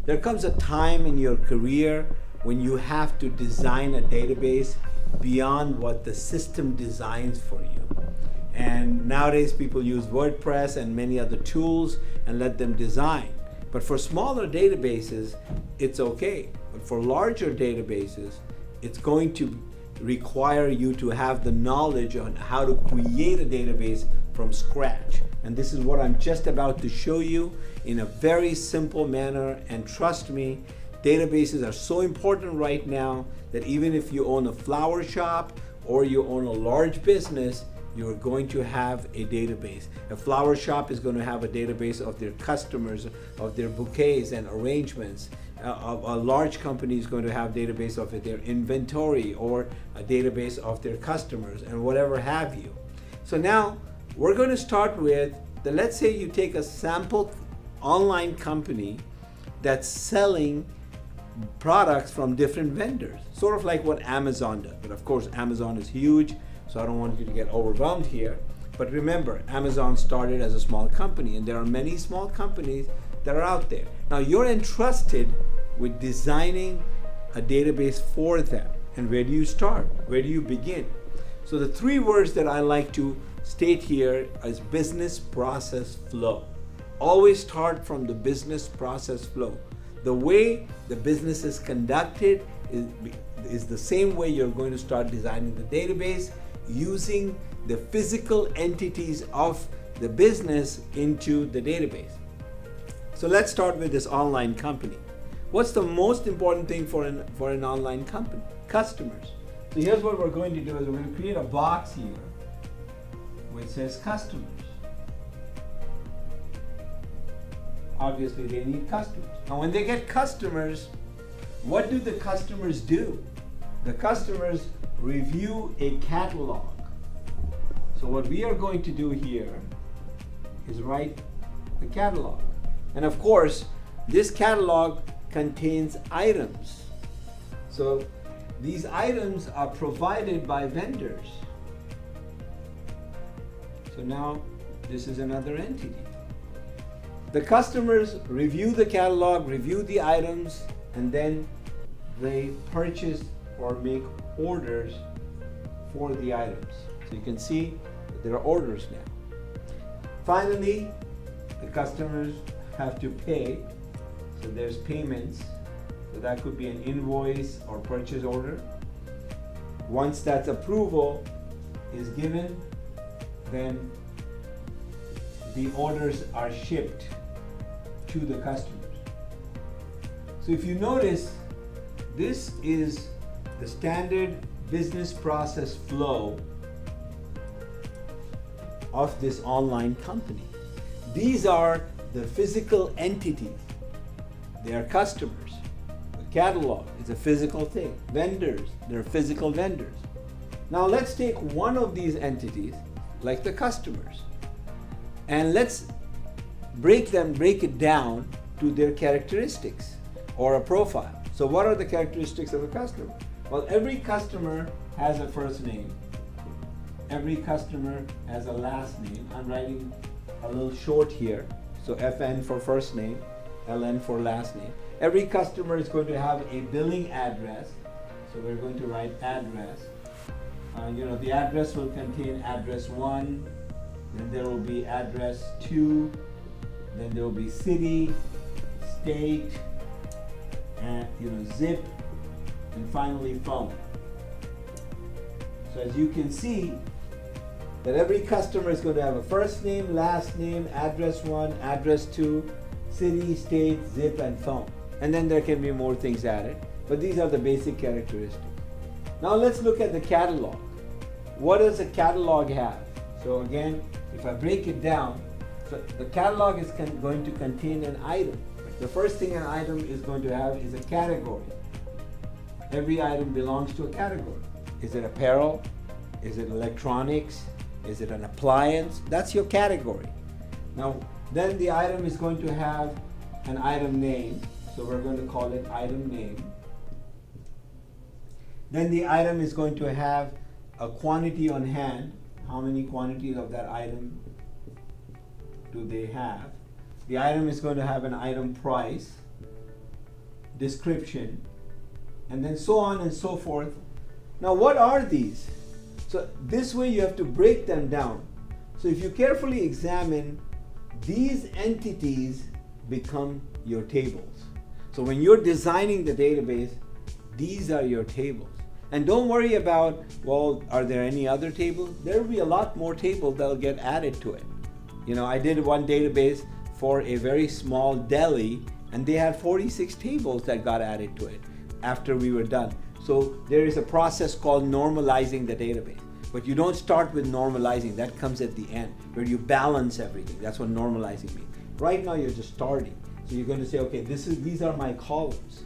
There comes a time in your career when you have to design a database beyond what the system designs for you. And nowadays people use WordPress and many other tools and let them design. But for smaller databases, it's okay. But for larger databases, it's going to require you to have the knowledge on how to create a database from scratch. And this is what I'm just about to show you in a very simple manner. And trust me, databases are so important right now that even if you own a flower shop or you own a large business, you're going to have a database. A flower shop is going to have a database of their customers, of their bouquets and arrangements. A large company is going to have a database of their inventory or a database of their customers and whatever have you. So now we're going to start with let's say you take a sample online company that's selling products from different vendors, sort of like what Amazon does. But of course, Amazon is huge, so I don't want you to get overwhelmed here. But remember, Amazon started as a small company, and there are many small companies that are out there. Now you're entrusted with designing a database for them. And where do you start? Where do you begin? So the three words that I like to state here is business process flow. Always start from the business process flow. The way the business is conducted is the same way you're going to start designing the database, using the physical entities of the business into the database. So let's start with this online company. What's the most important thing for an online company? Customers. So here's what we're going to do is we're going to create a box here which says customers. Obviously they need customers. Now when they get customers, what do the customers do? The customers review a catalog. So what we are going to do here is write the catalog. And of course, this catalog contains items. So these items are provided by vendors. So now this is another entity. The customers review the catalog, review the items, and then they purchase or make orders for the items. So you can see that there are orders now. Finally, the customers have to pay. So there's payments. So that could be an invoice or purchase order. Once that approval is given, then the orders are shipped to the customers. So if you notice, this is the standard business process flow of this online company. These are the physical entities. They are customers. The catalog is a physical thing. Vendors, they're physical vendors. Now let's take one of these entities, like the customers, and let's break it down to their characteristics or a profile. So what are the characteristics of a customer? Well, every customer has a first name. Every customer has a last name. I'm writing a little short here. So FN for first name, LN for last name. Every customer is going to have a billing address. So we're going to write address. The address will contain address 1, then there will be address 2, then there will be city, state, and zip, and finally phone. So as you can see, that every customer is going to have a first name, last name, address 1, address 2, city, state, zip, and phone. And then there can be more things added, but these are the basic characteristics. Now let's look at the catalog. What does a catalog have? So again, if I break it down, so the catalog is going to contain an item. The first thing an item is going to have is a category. Every item belongs to a category. Is it apparel? Is it electronics? Is it an appliance? That's your category. Now, then the item is going to have an item name. So we're going to call it item name. Then the item is going to have a quantity on hand. How many quantities of that item do they have? The item is going to have an item price. description, and then so on and so forth. Now what are these? So this way you have to break them down. So if you carefully examine, these entities become your tables. So when you're designing the database, these are your tables. And don't worry about, well, are there any other tables? There will be a lot more tables that will get added to it. You know, I did one database for a very small deli, and they had 46 tables that got added to it after we were done. So there is a process called normalizing the database. But you don't start with normalizing. That comes at the end, where you balance everything. That's what normalizing means. Right now you're just starting. So you're going to say, okay, these are my columns.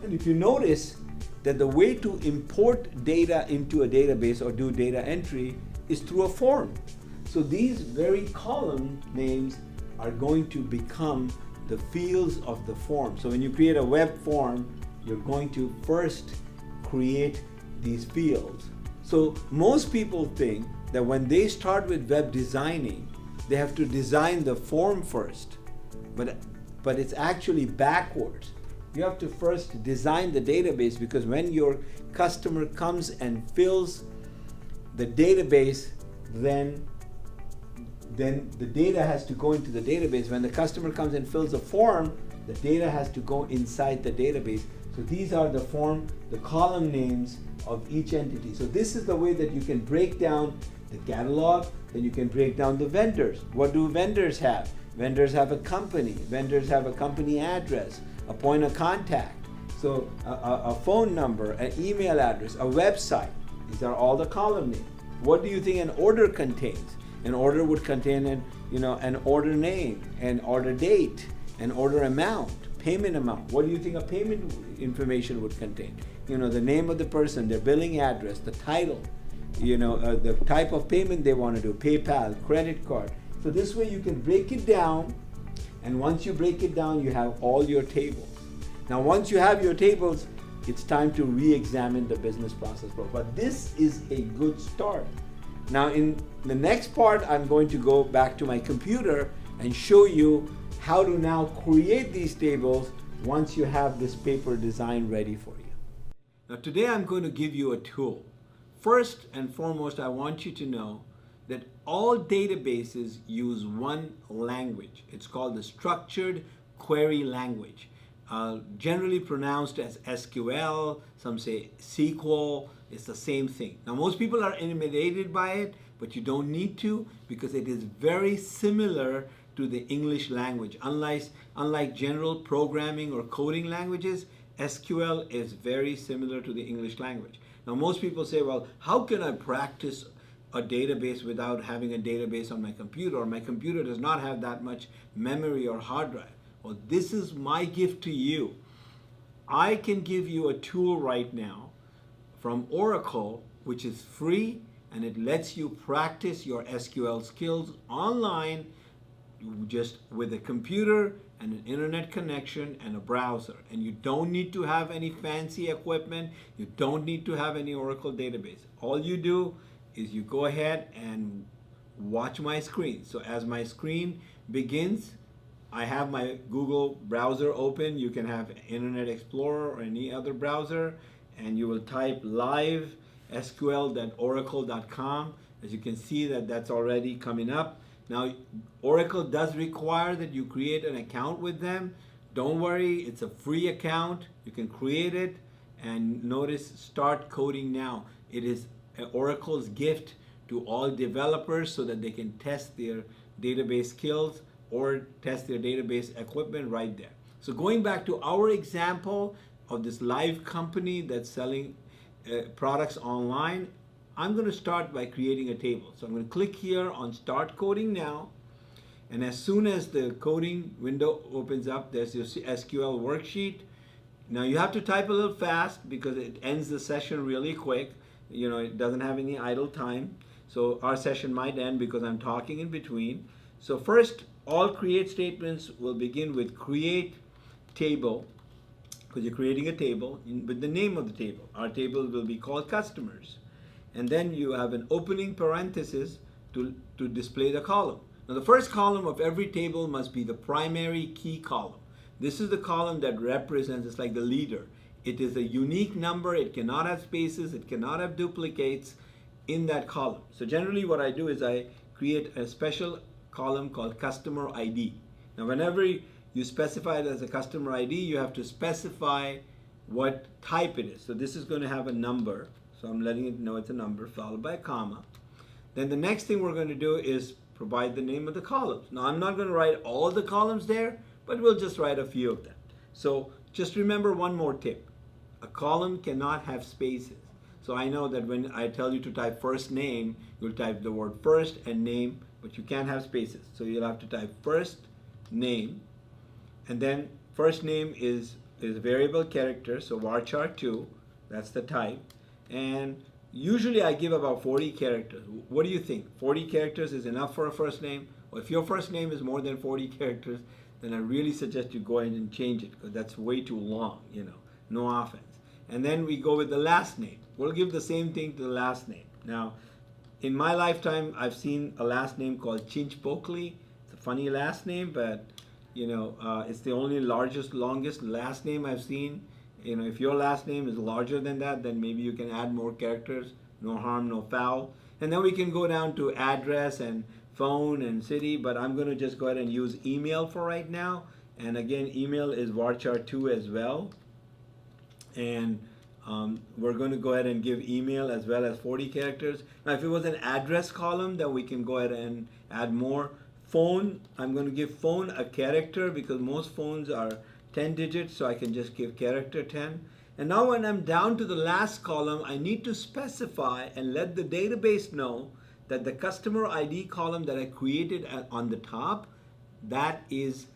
And if you notice that the way to import data into a database or do data entry is through a form. So these very column names are going to become the fields of the form. So when you create a web form, you're going to first create these fields. So most people think that when they start with web designing, they have to design the form first, but it's actually backwards. You have to first design the database, because when your customer comes and fills the database, then the data has to go into the database. When the customer comes and fills a form, the data has to go inside the database. So these are the column names of each entity. So this is the way that you can break down the catalog, then you can break down the vendors. What do vendors have? Vendors have a company. Vendors have a company address, a point of contact. So a phone number, an email address, a website. These are all the column names. What do you think an order contains? An order would contain an order name, an order date, an order amount, payment amount. What do you think a payment information would contain? The name of the person, their billing address, the title, the type of payment they want to do, PayPal, credit card. So this way you can break it down, and once you break it down, you have all your tables. Now once you have your tables, it's time to re-examine the business process flow. But this is a good start. Now in the next part, I'm going to go back to my computer and show you how to now create these tables once you have this paper design ready for you. Now today I'm going to give you a tool. First and foremost, I want you to know that all databases use one language. It's called the structured query language, generally pronounced as SQL, some say SQL. It's the same thing. Now most people are intimidated by it, but you don't need to, because it is very similar to the English language. Unlike general programming or coding languages, SQL is very similar to the English language. Now most people say, well, how can I practice a database without having a database on my computer, or my computer does not have that much memory or hard drive? Well, this is my gift to you. I can give you a tool right now from Oracle, which is free, and it lets you practice your SQL skills online, just with a computer and an internet connection and a browser. And you don't need to have any fancy equipment. You don't need to have any Oracle database. All you do is you go ahead and watch my screen. So as my screen begins, I have my Google browser open. You can have Internet Explorer or any other browser, and you will type live sql.oracle.com. As you can see, that's already coming up. Now, Oracle does require that you create an account with them. Don't worry, it's a free account. You can create it, and notice start coding now. It is Oracle's gift to all developers so that they can test their database skills or test their database equipment right there. So going back to our example of this live company that's selling products online, I'm going to start by creating a table. So I'm going to click here on Start Coding Now. And as soon as the coding window opens up, there's your SQL worksheet. Now you have to type a little fast because it ends the session really quick. It doesn't have any idle time. So our session might end because I'm talking in between. So first, all create statements will begin with create table, because you're creating a table with the name of the table. Our table will be called customers. And then you have an opening parenthesis to display the column. Now the first column of every table must be the primary key column. This is the column that represents, it's like the leader. It is a unique number. It cannot have spaces. It cannot have duplicates in that column. So generally what I do is I create a special column called customer ID. Now whenever you specify it as a customer ID, you have to specify what type it is. So this is going to have a number. So I'm letting it know it's a number followed by a comma. Then the next thing we're going to do is provide the name of the columns. Now I'm not going to write all the columns there, but we'll just write a few of them. So just remember one more tip. A column cannot have spaces. So I know that when I tell you to type first name, you'll type the word first and name, but you can't have spaces. So you'll have to type first name, and then first name is variable character, so varchar2, that's the type. And usually I give about 40 characters. What do you think? 40 characters is enough for a first name? Well, if your first name is more than 40 characters, then I really suggest you go ahead and change it, because that's way too long, no offense. And then we go with the last name. We'll give the same thing to the last name. Now, in my lifetime, I've seen a last name called Chinch Pokli. It's a funny last name, but it's the only longest last name I've seen. If your last name is larger than that, then maybe you can add more characters. No harm, no foul. And then we can go down to address and phone and city, but I'm going to just go ahead and use email for right now. And again, email is varchar2 as well. And we're going to go ahead and give email as well as 40 characters. Now, if it was an address column, then we can go ahead and add more. Phone, I'm going to give phone a character because most phones are 10 digits, so I can just give character 10. And now when I'm down to the last column, I need to specify and let the database know that the customer ID column that I created on the top, that is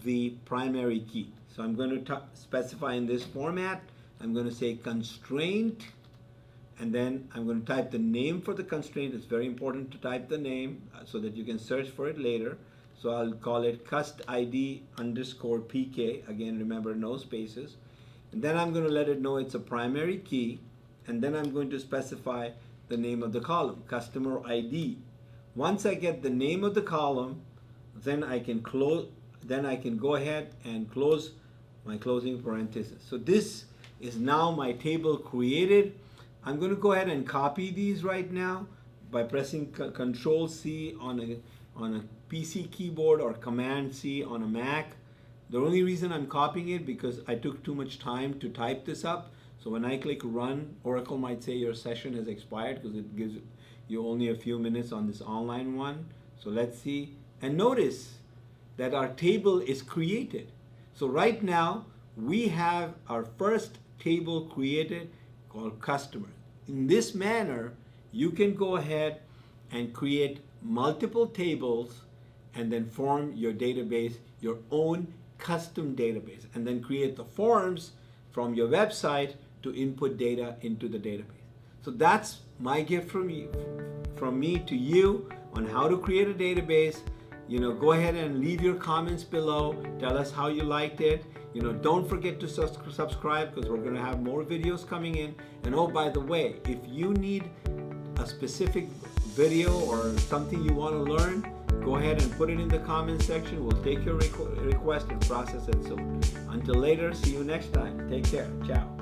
the primary key. So I'm going to specify in this format. I'm going to say constraint, and then I'm going to type the name for the constraint. It's very important to type the name so that you can search for it later. So I'll call it custID_PK. Again, remember, no spaces. And then I'm going to let it know it's a primary key, and then I'm going to specify the name of the column, customer ID. Once I get the name of the column, then I can close. Then I can go ahead and close my closing parenthesis. So this is now my table created. I'm going to go ahead and copy these right now by pressing Control C on a PC keyboard or Command C on a Mac. The only reason I'm copying it because I took too much time to type this up. So when I click run, Oracle might say your session has expired because it gives you only a few minutes on this online one. So let's see. And notice that our table is created. So right now we have our first table created called customer. In this manner, you can go ahead and create multiple tables and then form your database, your own custom database, and then create the forms from your website to input data into the database. So that's my gift from me to you on how to create a database. Go ahead and leave your comments below. Tell us how you liked it. Don't forget to subscribe because we're going to have more videos coming in. And oh, by the way, if you need a specific video or something you want to learn, go ahead and put it in the comment section. We'll take your request and process it soon. Until later, see you next time. Take care. Ciao.